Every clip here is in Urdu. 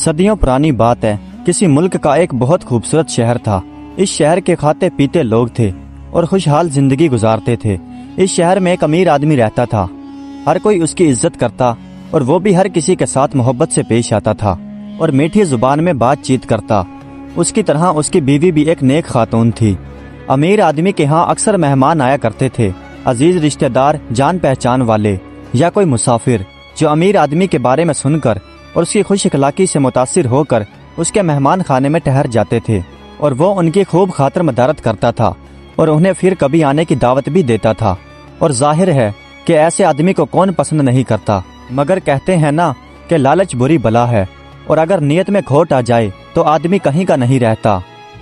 صدیوں پرانی بات ہے، کسی ملک کا ایک بہت خوبصورت شہر تھا۔ اس شہر کے کھاتے پیتے لوگ تھے اور خوشحال زندگی گزارتے تھے۔ اس شہر میں ایک امیر آدمی رہتا تھا، ہر کوئی اس کی عزت کرتا اور وہ بھی ہر کسی کے ساتھ محبت سے پیش آتا تھا اور میٹھی زبان میں بات چیت کرتا۔ اس کی طرح اس کی بیوی بھی ایک نیک خاتون تھی۔ امیر آدمی کے ہاں اکثر مہمان آیا کرتے تھے، عزیز رشتہ دار، جان پہچان والے یا کوئی مسافر جو امیر آدمی کے بارے میں سن کر اور اس کی خوش اخلاقی سے متاثر ہو کر اس کے مہمان خانے میں ٹھہر جاتے تھے، اور وہ ان کی خوب خاطر مدارت کرتا تھا اور انہیں پھر کبھی آنے کی دعوت بھی دیتا تھا۔ اور ظاہر ہے کہ ایسے آدمی کو کون پسند نہیں کرتا، مگر کہتے ہیں نا کہ لالچ بری بلا ہے، اور اگر نیت میں کھوٹ آ جائے تو آدمی کہیں کا نہیں رہتا۔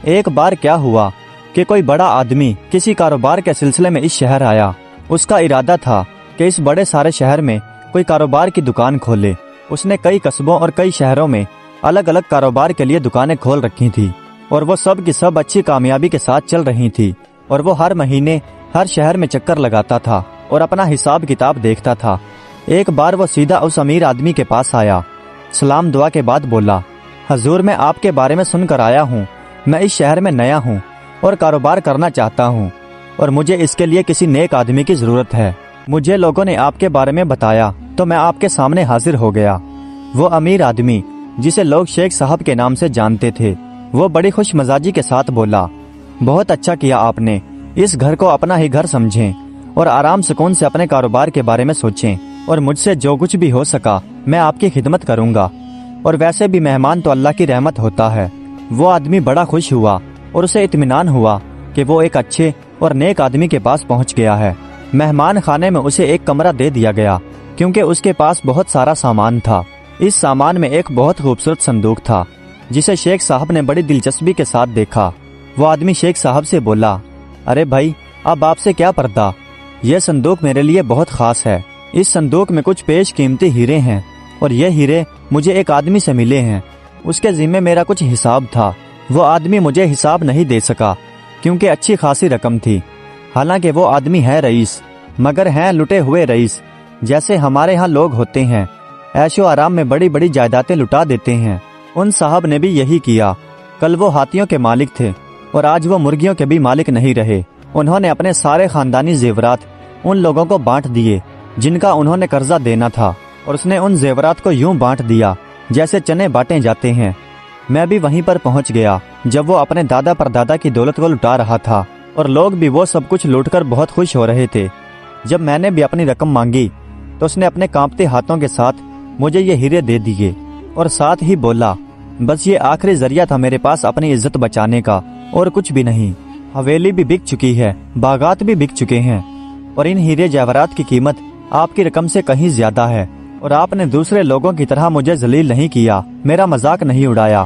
ایک بار کیا ہوا کہ کوئی بڑا آدمی کسی کاروبار کے سلسلے میں اس شہر آیا۔ اس کا ارادہ تھا کہ اس بڑے سارے شہر میں کوئی کاروبار کی دکان کھولے۔ اس نے کئی قصبوں اور کئی شہروں میں الگ الگ کاروبار کے لیے دکانیں کھول رکھی تھی، اور وہ سب کی سب اچھی کامیابی کے ساتھ چل رہی تھی، اور وہ ہر مہینے ہر شہر میں چکر لگاتا تھا اور اپنا حساب کتاب دیکھتا تھا۔ ایک بار وہ سیدھا اس امیر آدمی کے پاس آیا، سلام دعا کے بعد بولا، حضور میں آپ کے بارے میں سن کر آیا ہوں، میں اس شہر میں نیا ہوں اور کاروبار کرنا چاہتا ہوں، اور مجھے اس کے لیے کسی نیک آدمی کی ضرورت ہے۔ مجھے لوگوں نے آپ کے بارے میں بتایا تو میں آپ کے سامنے حاضر ہو گیا۔ وہ امیر آدمی جسے لوگ شیخ صاحب کے نام سے جانتے تھے، وہ بڑی خوش مزاجی کے ساتھ بولا، بہت اچھا کیا آپ نے، اس گھر کو اپنا ہی گھر سمجھیں اور آرام سکون سے اپنے کاروبار کے بارے میں سوچیں، اور مجھ سے جو کچھ بھی ہو سکا میں آپ کی خدمت کروں گا، اور ویسے بھی مہمان تو اللہ کی رحمت ہوتا ہے۔ وہ آدمی بڑا خوش ہوا اور اسے اطمینان ہوا کہ وہ ایک اچھے اور نیک آدمی کے پاس پہنچ گیا ہے۔ مہمان خانے میں اسے ایک کمرہ دے دیا گیا کیونکہ اس کے پاس بہت سارا سامان تھا۔ اس سامان میں ایک بہت خوبصورت صندوق تھا جسے شیخ صاحب نے بڑی دلچسپی کے ساتھ دیکھا۔ وہ آدمی شیخ صاحب سے بولا، ارے بھائی، اب آپ سے کیا پردہ، یہ صندوق میرے لیے بہت خاص ہے۔ اس صندوق میں کچھ پیش قیمتی ہیرے ہیں، اور یہ ہیرے مجھے ایک آدمی سے ملے ہیں، اس کے ذمہ میرا کچھ حساب تھا۔ وہ آدمی مجھے حساب نہیں دے سکا کیونکہ اچھی خاصی رقم تھی، حالانکہ وہ آدمی ہے رئیس، مگر ہیں لٹے ہوئے رئیس، جیسے ہمارے ہاں لوگ ہوتے ہیں، عیش و آرام میں بڑی بڑی جائیدادیں لٹا دیتے ہیں۔ ان صاحب نے بھی یہی کیا۔ کل وہ ہاتھیوں کے مالک تھے اور آج وہ مرغیوں کے بھی مالک نہیں رہے۔ انہوں نے اپنے سارے خاندانی زیورات ان لوگوں کو بانٹ دیے جن کا انہوں نے قرضہ دینا تھا، اور اس نے ان زیورات کو یوں بانٹ دیا جیسے چنے بانٹے جاتے ہیں۔ میں بھی وہیں پر پہنچ گیا جب وہ اپنے دادا پردادا کی دولت کو لٹا رہا تھا، اور لوگ بھی وہ سب کچھ لوٹ کر بہت خوش ہو رہے تھے۔ جب میں نے بھی اپنی رقم مانگی تو اس نے اپنے کانپتے ہاتھوں کے ساتھ مجھے یہ ہیرے دے دیے، اور ساتھ ہی بولا، بس یہ آخری ذریعہ تھا میرے پاس اپنی عزت بچانے کا، اور کچھ بھی نہیں۔ حویلی بھی بک چکی ہے، باغات بھی بک چکے ہیں، اور ان ہیرے جواہرات کی قیمت آپ کی رقم سے کہیں زیادہ ہے، اور آپ نے دوسرے لوگوں کی طرح مجھے ذلیل نہیں کیا، میرا مذاق نہیں اڑایا،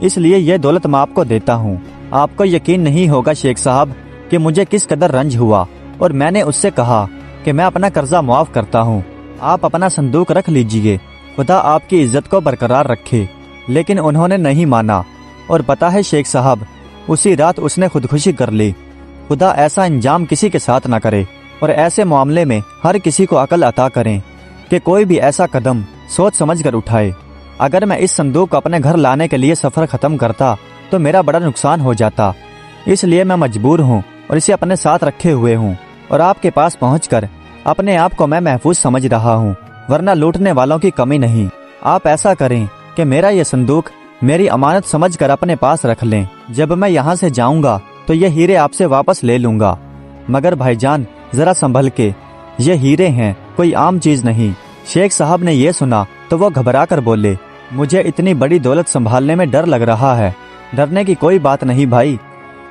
اس لیے یہ دولت میں آپ کو دیتا ہوں۔ آپ کو یقین نہیں ہوگا شیخ صاحب کہ مجھے کس قدر رنج ہوا، اور میں نے اس سے کہا کہ میں اپنا قرضہ معاف کرتا ہوں، آپ اپنا صندوق رکھ لیجئے، خدا آپ کی عزت کو برقرار رکھے۔ لیکن انہوں نے نہیں مانا، اور پتہ ہے شیخ صاحب، اسی رات اس نے خودکشی کر لی۔ خدا ایسا انجام کسی کے ساتھ نہ کرے، اور ایسے معاملے میں ہر کسی کو عقل عطا کریں کہ کوئی بھی ایسا قدم سوچ سمجھ کر اٹھائے۔ اگر میں اس صندوق کو اپنے گھر لانے کے لیے سفر ختم کرتا تو میرا بڑا نقصان ہو جاتا، اس لیے میں مجبور ہوں اور اسے اپنے ساتھ رکھے ہوئے ہوں، اور آپ کے پاس پہنچ کر اپنے آپ کو میں محفوظ سمجھ رہا ہوں، ورنہ لوٹنے والوں کی کمی نہیں۔ آپ ایسا کریں کہ میرا یہ صندوق میری امانت سمجھ کر اپنے پاس رکھ لیں، جب میں یہاں سے جاؤں گا تو یہ ہیرے آپ سے واپس لے لوں گا، مگر بھائی جان ذرا سنبھل کے، یہ ہیرے ہیں، کوئی عام چیز نہیں۔ شیخ صاحب نے یہ سنا تو وہ گھبرا کر بولے، مجھے اتنی بڑی دولت سنبھالنے میں ڈر لگ رہا ہے۔ ڈرنے کی کوئی بات نہیں بھائی،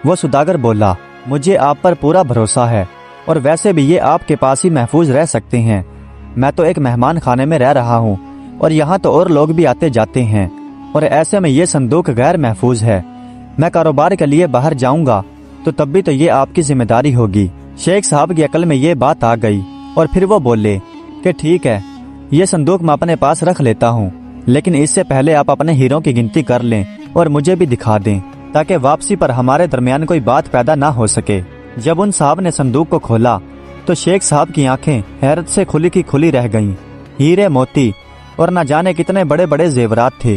وہ سوداگر بولا، مجھے آپ پر پورا بھروسہ ہے، اور ویسے بھی یہ آپ کے پاس ہی محفوظ رہ سکتے ہیں۔ میں تو ایک مہمان خانے میں رہ رہا ہوں، اور یہاں تو اور لوگ بھی آتے جاتے ہیں، اور ایسے میں یہ صندوق غیر محفوظ ہے۔ میں کاروبار کے لیے باہر جاؤں گا تو تب بھی تو یہ آپ کی ذمہ داری ہوگی۔ شیخ صاحب کی عقل میں یہ بات آ گئی، اور پھر وہ بولے کہ ٹھیک ہے، یہ صندوق میں اپنے پاس رکھ لیتا ہوں، لیکن اس سے پہلے آپ اپنے ہیروں کی گنتی کر لیں اور مجھے بھی دکھا دیں، تاکہ واپسی پر ہمارے درمیان کوئی بات پیدا نہ ہو سکے۔ جب ان صاحب نے صندوق کو کھولا تو شیخ صاحب کی آنکھیں حیرت سے کھلی کی کھلی رہ گئیں۔ ہیرے موتی اور نہ جانے کتنے بڑے بڑے زیورات تھے۔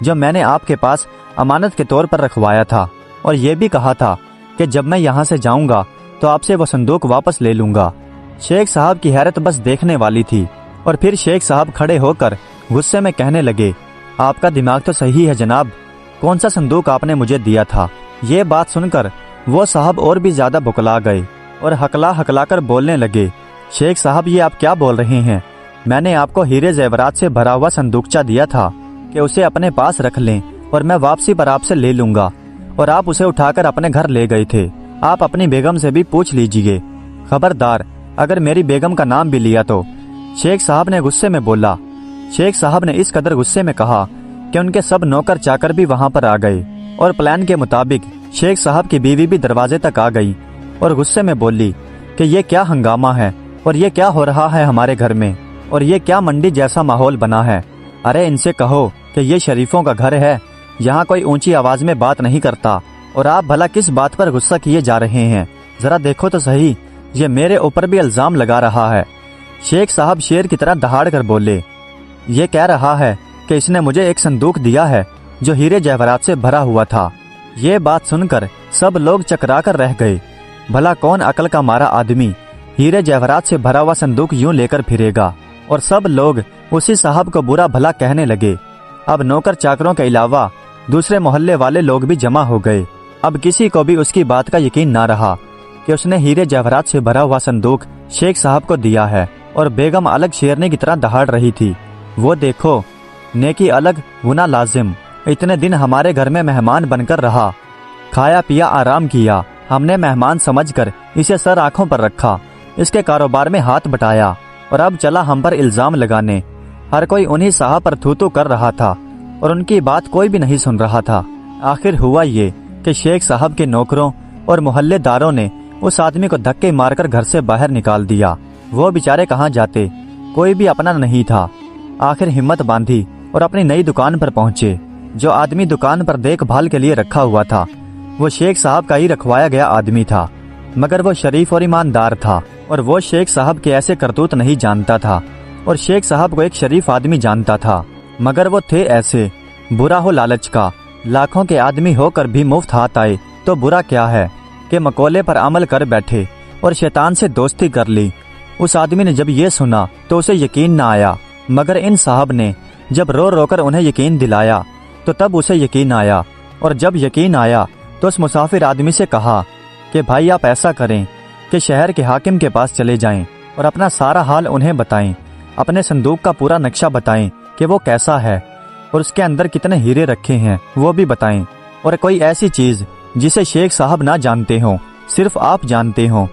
جو میں نے آپ کے پاس امانت کے طور پر رکھوایا تھا، اور یہ بھی کہا تھا کہ جب میں یہاں سے جاؤں گا تو آپ سے وہ صندوق واپس لے لوں گا۔ شیخ صاحب کی حیرت بس دیکھنے والی تھی، اور پھر شیخ صاحب کھڑے ہو کر غصے میں کہنے لگے، آپ کا دماغ تو صحیح ہے جناب، کون سا صندوق آپ نے مجھے دیا تھا؟ یہ بات سن کر وہ صاحب اور بھی زیادہ بکلا گئے اور ہکلا کر بولنے لگے، شیخ صاحب یہ آپ کیا بول رہے ہیں؟ میں نے آپ کو ہیرے زیورات سے بھرا ہوا صندوقچہ دیا تھا کہ اسے اپنے پاس رکھ لیں اور میں واپسی پر آپ سے لے لوں گا، اور آپ اسے اٹھا کر اپنے گھر لے گئے تھے۔ آپ اپنی بیگم سے بھی پوچھ لیجئے، خبردار اگر میری بیگم کا نام بھی لیا تو۔ شیخ صاحب نے غصے میں بولا۔ شیخ صاحب نے اس قدر غصے میں کہا کہ ان کے سب نوکر چاکر بھی وہاں پر آ گئے، اور پلان کے مطابق شیخ صاحب کی بیوی بھی دروازے تک آ گئی اور غصے میں بولی کہ یہ کیا ہنگامہ ہے، اور یہ کیا ہو رہا ہے ہمارے گھر میں، اور یہ کیا منڈی جیسا ماحول بنا ہے؟ ارے ان سے کہو کہ یہ شریفوں کا گھر ہے، یہاں کوئی اونچی آواز میں بات نہیں کرتا، اور آپ بھلا کس بات پر غصہ کیے جا رہے ہیں؟ ذرا دیکھو تو صحیح، یہ میرے اوپر بھی الزام لگا رہا ہے۔ شیخ صاحب شیر کی طرح دہاڑ کر بولے، یہ کہہ رہا ہے کہ اس نے مجھے ایک صندوق دیا ہے جو ہیرے جواہرات سے بھرا ہوا تھا۔ یہ بات سن کر سب لوگ چکرا کر رہ گئے، بھلا کون عقل کا مارا آدمی ہیرے جواہرات سے بھرا ہوا صندوق یوں لے کر پھرے گا؟ اور سب لوگ اسی صاحب کو برا بھلا کہنے لگے۔ اب نوکر چاکروں کے علاوہ دوسرے محلے والے لوگ بھی جمع ہو گئے۔ اب کسی کو بھی اس کی بات کا یقین نہ رہا کہ اس نے ہیرے جواہرات سے بھرا ہوا صندوق شیخ صاحب کو دیا ہے، اور بیگم الگ شیرنی کی طرح دہاڑ رہی تھی، وہ دیکھو نیکی الگ گناہ لازم، اتنے دن ہمارے گھر میں مہمان بن کر رہا، کھایا پیا آرام کیا، ہم نے مہمان سمجھ کر اسے سر آنکھوں پر رکھا، اس کے کاروبار میں ہاتھ بٹایا، اور اب چلا ہم پر الزام لگانے۔ ہر کوئی انہی صاحب پر تھو کر رہا تھا، اور ان کی بات کوئی بھی نہیں سن رہا تھا۔ آخر ہوا یہ کہ شیخ صاحب کے نوکروں اور محلے داروں نے اس آدمی کو دھکے مار کر گھر سے باہر نکال دیا۔ وہ بیچارے کہاں جاتے، کوئی بھی اپنا نہیں تھا۔ آخر ہمت باندھی اور اپنی نئی دکان پر پہنچے۔ جو آدمی دکان پر دیکھ بھال کے لیے رکھا ہوا تھا وہ شیخ صاحب کا ہی رکھوایا گیا آدمی تھا، مگر وہ شریف اور ایماندار تھا، اور وہ شیخ صاحب کے ایسے کرتوت نہیں جانتا تھا، اور شیخ صاحب کو ایک شریف آدمی جانتا تھا، مگر وہ تھے ایسے، برا ہو لالچ کا، لاکھوں کے آدمی ہو کر بھی مفت ہاتھ آئے تو برا کیا ہے کہ مقولے پر عمل کر بیٹھے اور شیطان سے دوستی کر لی۔ اس آدمی نے جب یہ سنا تو اسے یقین نہ آیا، مگر ان صاحب نے جب رو رو کر انہیں یقین دلایا تو تب اسے یقین آیا، اور جب یقین آیا تو اس مسافر آدمی سے کہا کہ بھائی آپ ایسا کریں کہ شہر کے حاکم کے پاس چلے جائیں اور اپنا سارا حال انہیں بتائیں، اپنے صندوق کا پورا نقشہ بتائیں کہ وہ کیسا ہے اور اس کے اندر کتنے ہیرے رکھے ہیں وہ بھی بتائیں، اور کوئی ایسی چیز جسے شیخ صاحب نہ جانتے ہوں، صرف آپ جانتے ہوں،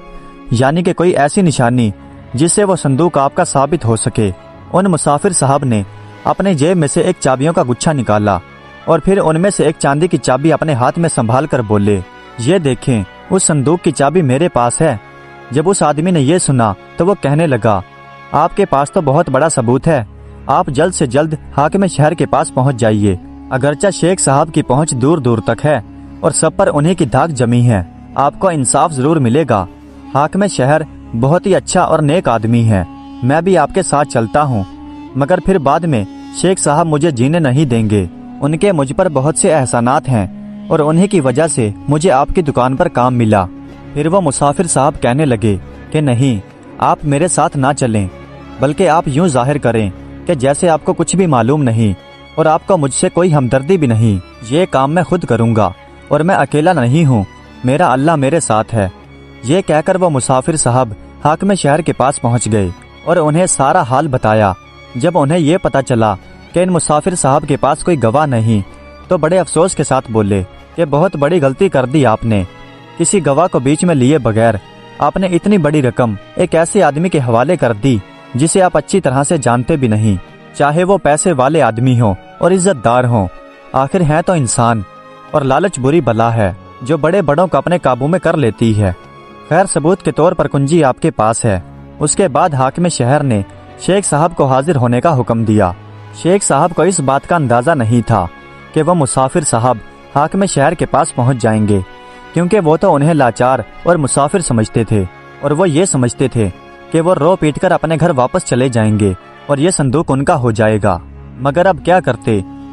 یعنی کہ کوئی ایسی نشانی جس سے وہ صندوق آپ کا ثابت ہو سکے۔ ان مسافر صاحب نے اپنے جیب میں سے ایک چابیوں کا گچھا نکالا، اور پھر ان میں سے ایک چاندی کی چابی اپنے ہاتھ میں سنبھال کر بولے، یہ دیکھیں اس صندوق کی چابی میرے پاس ہے۔ جب اس آدمی نے یہ سنا تو وہ کہنے لگا، آپ کے پاس تو بہت بڑا ثبوت ہے، آپ جلد سے جلد حاکم شہر کے پاس پہنچ جائیے، اگرچہ شیخ صاحب کی پہنچ دور دور تک ہے اور سب پر انہیں کی دھاک جمی ہے، آپ کو انصاف ضرور ملے گا۔ حاکم شہر بہت ہی اچھا اور نیک آدمی ہے، میں بھی آپ کے ساتھ چلتا ہوں، مگر پھر بعد میں شیخ صاحب مجھے جینے نہیں دیں گے، ان کے مجھ پر بہت سے احسانات ہیں، اور انہی کی وجہ سے مجھے آپ کی دکان پر کام ملا۔ پھر وہ مسافر صاحب کہنے لگے کہ نہیں، آپ میرے ساتھ نہ چلیں، بلکہ آپ یوں ظاہر کریں کہ جیسے آپ کو کچھ بھی معلوم نہیں اور آپ کو مجھ سے کوئی ہمدردی بھی نہیں، یہ کام میں خود کروں گا، اور میں اکیلا نہیں ہوں، میرا اللہ میرے ساتھ ہے۔ یہ کہہ کر وہ مسافر صاحب حاکم شہر کے پاس پہنچ گئے اور انہیں سارا حال بتایا۔ جب انہیں یہ پتا چلا کہ ان مسافر صاحب کے پاس کوئی گواہ نہیں تو بڑے افسوس کے ساتھ بولے کہ بہت بڑی غلطی کر دی آپ نے، کسی گواہ کو بیچ میں لیے بغیر آپ نے اتنی بڑی رقم ایک ایسے آدمی کے حوالے کر دی جسے آپ اچھی طرح سے جانتے بھی نہیں، چاہے وہ پیسے والے آدمی ہوں اور عزت دار ہوں، آخر ہیں تو انسان، اور لالچ بری بلا ہے جو بڑے بڑوں کو اپنے قابو میں کر لیتی ہے۔ خیر ثبوت کے طور پر کنجی آپ کے پاس ہے۔ اس کے بعد حاکم شہر نے شیخ صاحب کو حاضر ہونے کا حکم دیا۔ شیخ صاحب کو اس بات کا اندازہ نہیں تھا کہ وہ مسافر صاحب حاکم شہر کے پاس پہنچ جائیں گے، کیونکہ وہ تو انہیں لاچار اور مسافر سمجھتے تھے، اور وہ یہ سمجھتے تھے کہ وہ رو پیٹ کر اپنے گھر واپس چلے جائیں گے اور یہ صندوق ان کا ہو جائے گا۔ مگر اب کیا کرتے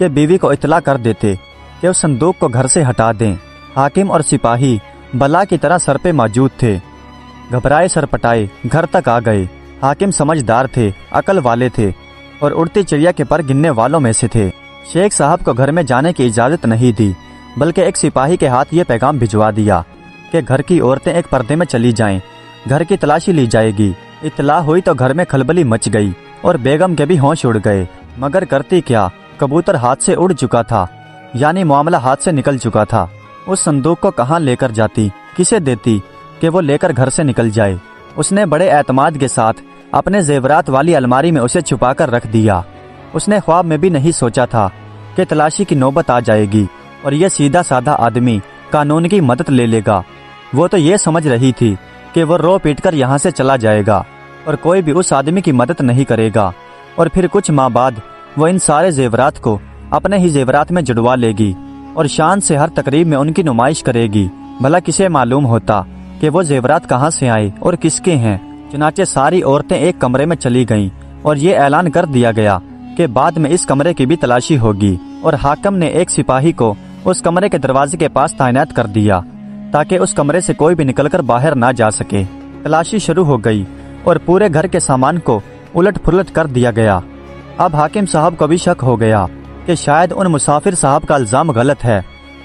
کہ بیوی کو اطلاع کر دیتے کہ اس صندوق کو گھر سے ہٹا دیں۔ حاکم اور سپاہی بلا کی طرح سر پہ موجود تھے، گھبرائے سر پٹائے گھر تک آ گئے۔ حاکم سمجھدار تھے، عقل والے تھے اور اڑتی چڑیا کے پر گننے والوں میں سے تھے۔ شیخ صاحب کو گھر میں جانے کی اجازت نہیں دی، بلکہ ایک سپاہی کے ہاتھ یہ پیغام بھجوا دیا کہ گھر کی عورتیں ایک پردے میں چلی جائیں، گھر کی تلاشی لی جائے گی۔ اطلاع ہوئی تو گھر میں کھلبلی مچ گئی اور بیگم کے بھی ہوش اڑ گئے، مگر کرتی کیا، کبوتر ہاتھ سے اڑ چکا تھا، یعنی معاملہ ہاتھ سے نکل چکا تھا۔ اس صندوق کو کہاں لے کر جاتی، کسے دیتی کہ وہ لے کر گھر سے نکل جائے؟ اس نے بڑے اعتماد کے ساتھ اپنے زیورات والی الماری میں اسے چھپا کر رکھ دیا۔ اس نے خواب میں بھی نہیں سوچا تھا کہ تلاشی کی نوبت آ جائے گی اور یہ سیدھا سادہ آدمی قانون کی مدد لے لے گا۔ وہ تو یہ سمجھ رہی تھی کہ وہ رو پیٹ کر یہاں سے چلا جائے گا اور کوئی بھی اس آدمی کی مدد نہیں کرے گا، اور پھر کچھ ماہ بعد وہ ان سارے زیورات کو اپنے ہی زیورات میں جڑوا لے گی اور شان سے ہر تقریب میں ان کی نمائش کرے گی۔ بھلا کسے معلوم ہوتا کہ وہ زیورات کہاں سے آئے اور کس کے ہیں؟ چنانچہ ساری عورتیں ایک کمرے میں چلی گئیں اور یہ اعلان کر دیا گیا کہ بعد میں اس کمرے کی بھی تلاشی ہوگی، اور حاکم نے ایک سپاہی کو اس کمرے کے دروازے کے پاس تعینات کر دیا تاکہ اس کمرے سے کوئی بھی نکل کر باہر نہ جا سکے۔ تلاشی شروع ہو گئی اور پورے گھر کے سامان کو الٹ پھلٹ کر دیا گیا۔ اب حاکم صاحب کو بھی شک ہو گیا کہ شاید ان مسافر صاحب کا الزام غلط ہے،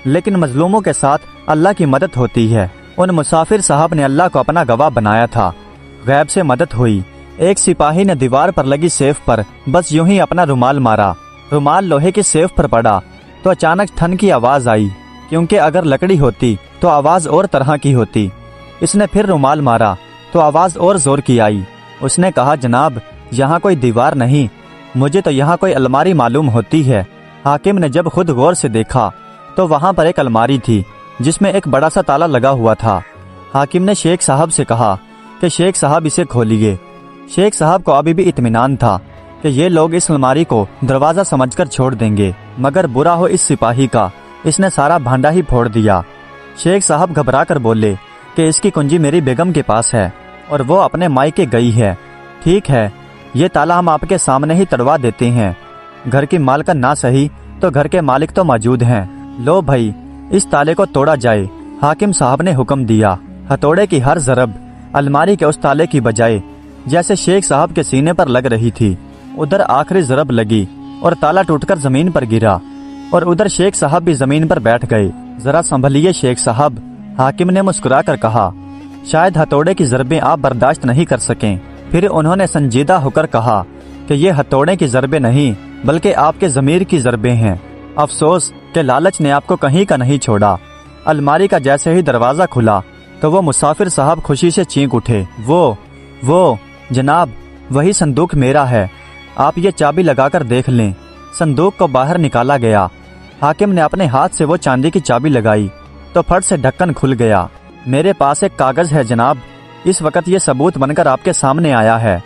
لیکن مظلوموں کے ساتھ اللہ کی مدد ہوتی ہے۔ ان مسافر صاحب نے اللہ کو اپنا گواہ بنایا تھا، غیب سے مدد ہوئی۔ ایک سپاہی نے دیوار پر لگی سیف پر بس یوں ہی اپنا رومال مارا، رومال لوہے کی سیف پر پڑا تو اچانک ٹھن کی آواز آئی، کیونکہ اگر لکڑی ہوتی تو آواز اور طرح کی ہوتی۔ اس نے پھر رومال مارا تو آواز اور زور کی آئی۔ اس نے کہا، جناب یہاں کوئی دیوار نہیں، مجھے تو یہاں کوئی الماری معلوم ہوتی ہے۔ حاکم نے جب خود غور سے دیکھا تو وہاں پر ایک الماری تھی جس میں ایک بڑا سا تالا لگا ہوا تھا۔ حاکم نے شیخ صاحب سے کہا کہ شیخ صاحب اسے کھولیے۔ شیخ صاحب کو ابھی بھی اطمینان تھا کہ یہ لوگ اس الماری کو دروازہ سمجھ کر چھوڑ دیں گے، مگر برا ہو اس سپاہی کا، اس نے سارا بھانڈا ہی پھوڑ دیا۔ شیخ صاحب گھبرا کر بولے کہ اس کی کنجی میری بیگم کے پاس ہے اور وہ اپنے مائکے گئی ہے۔ ٹھیک ہے، یہ تالا ہم آپ کے سامنے ہی تڑوا دیتے ہیں، گھر کی مالکن نہ سہی تو گھر کے مالک تو موجود ہیں، لو بھائی اس تالے کو توڑا جائے۔ حاکم صاحب نے حکم دیا۔ ہتھوڑے کی ہر ضرب الماری کے اس تالے کی بجائے جیسے شیخ صاحب کے سینے پر لگ رہی تھی، ادھر آخری ضرب لگی اور تالا ٹوٹ کر زمین پر گرا، اور ادھر شیخ صاحب بھی زمین پر بیٹھ گئے۔ ذرا سنبھلیے شیخ صاحب، حاکم نے مسکرا کر کہا، شاید ہتھوڑے کی ضربیں آپ برداشت نہیں کر سکیں۔ پھر انہوں نے سنجیدہ ہو کر کہا کہ یہ ہتھوڑے کی ضربیں نہیں بلکہ آپ کے ضمیر کی ضربیں ہیں۔ افسوس کہ لالچ نے آپ کو کہیں کا نہیں چھوڑا۔ الماری کا جیسے ہی دروازہ کھلا تو وہ مسافر صاحب خوشی سے چینک اٹھے۔ وہ جناب وہی صندوق میرا ہے، آپ یہ چابی لگا کر دیکھ لیں۔ صندوق کو باہر نکالا گیا۔ حاکم نے اپنے ہاتھ سے وہ چاندی کی چابی لگائی تو پھٹ سے ڈھکن کھل گیا۔ میرے پاس ایک کاغذ ہے جناب، اس وقت یہ ثبوت بن کر آپ کے سامنے آیا ہے۔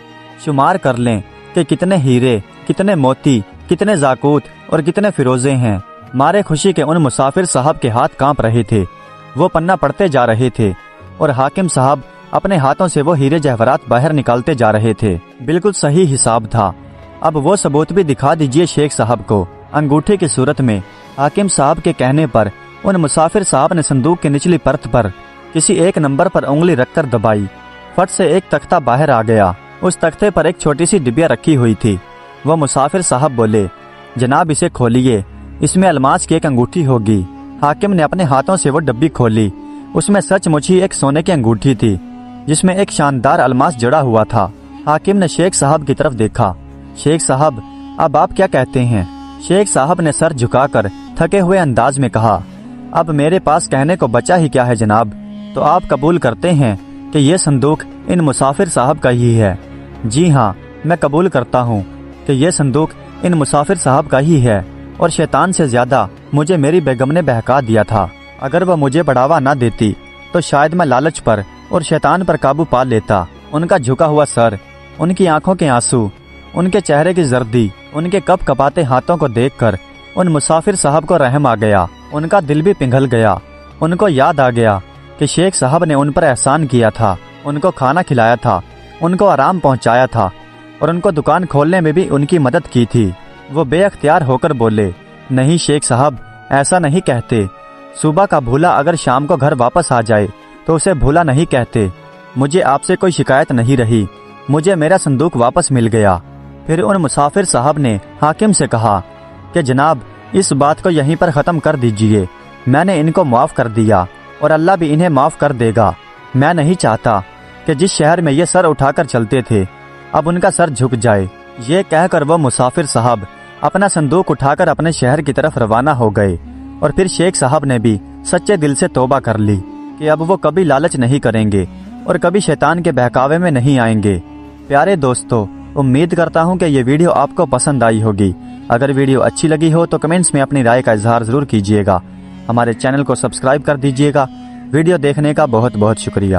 شمار کر لیں کہ کتنے ہیرے، کتنے موتی، کتنے زاکوت اور کتنے فیروزے ہیں۔ مارے خوشی کے ان مسافر صاحب کے ہاتھ کانپ رہے تھے، وہ پنہ پڑھتے جا رہے تھے اور حاکم صاحب اپنے ہاتھوں سے وہ ہیرے جواہرات باہر نکالتے جا رہے تھے۔ بالکل صحیح حساب تھا۔ اب وہ ثبوت بھی دکھا دیجئے شیخ صاحب کو۔ انگوٹھے کی صورت میں حاکم صاحب کے کہنے پر ان مسافر صاحب نے صندوق کی نچلی پرت پر کسی ایک نمبر پر انگلی رکھ کر دبائی۔ فٹ سے ایک تختہ باہر آ گیا۔ اس تختے پر ایک چھوٹی سی ڈبیا رکھی ہوئی تھی۔ وہ مسافر صاحب بولے، جناب اسے کھولیے، اس میں الماس کی ایک انگوٹھی ہوگی۔ حاکم نے اپنے ہاتھوں سے وہ ڈبی کھولی۔ اس میں سچ مچ ہی ایک سونے کی انگوٹھی تھی جس میں ایک شاندار الماس جڑا ہوا تھا۔ حاکم نے شیخ صاحب کی طرف دیکھا۔ شیخ صاحب اب آپ کیا کہتے ہیں؟ شیخ صاحب نے سر جھکا کر تھکے ہوئے انداز میں کہا، اب میرے پاس کہنے کو بچا ہی کیا ہے جناب، تو آپ قبول کرتے ہیں کہ یہ صندوق ان مسافر صاحب کا ہی ہے؟ جی ہاں، میں قبول کرتا ہوں کہ یہ صندوق ان مسافر صاحب کا ہی ہے، اور شیطان سے زیادہ مجھے میری بیگم نے بہکا دیا تھا۔ اگر وہ مجھے بڑھاوا نہ دیتی تو شاید میں لالچ پر اور شیطان پر قابو پا لیتا۔ ان کا جھکا ہوا سر، ان کی آنکھوں کے آنسو، ان کے چہرے کی زردی، ان کے کپ کپاتے ہاتھوں کو دیکھ کر ان مسافر صاحب کو رحم آ گیا۔ ان کا دل بھی پگھل گیا۔ ان کو یاد آ گیا کہ شیخ صاحب نے ان پر احسان کیا تھا، ان کو کھانا کھلایا تھا، ان کو آرام پہنچایا تھا اور ان کو دکان کھولنے میں بھی ان کی مدد کی تھی۔ وہ بے اختیار ہو کر بولے، نہیں شیخ صاحب، ایسا نہیں کہتے۔ صبح کا بھولا اگر شام کو گھر واپس آ جائے تو اسے بھولا نہیں کہتے۔ مجھے آپ سے کوئی شکایت نہیں رہی، مجھے میرا صندوق واپس مل گیا۔ پھر ان مسافر صاحب نے حاکم سے کہا کہ جناب اس بات کو یہیں پر ختم کر دیجئے، میں نے ان کو معاف کر دیا اور اللہ بھی انہیں معاف کر دے گا۔ میں نہیں چاہتا کہ جس شہر میں یہ سر اٹھا کر چلتے تھے اب ان کا سر جھک جائے۔ یہ کہہ کر وہ مسافر صاحب اپنا صندوق اٹھا کر اپنے شہر کی طرف روانہ ہو گئے، اور پھر شیخ صاحب نے بھی سچے دل سے توبہ کر لی کہ اب وہ کبھی لالچ نہیں کریں گے اور کبھی شیطان کے بہکاوے میں نہیں آئیں گے۔ پیارے دوستو، امید کرتا ہوں کہ یہ ویڈیو آپ کو پسند آئی ہوگی۔ اگر ویڈیو اچھی لگی ہو تو کمنٹس میں اپنی رائے کا اظہار ضرور کیجیے گا۔ ہمارے چینل کو سبسکرائب کر دیجیے گا۔ ویڈیو دیکھنے کا بہت بہت شکریہ۔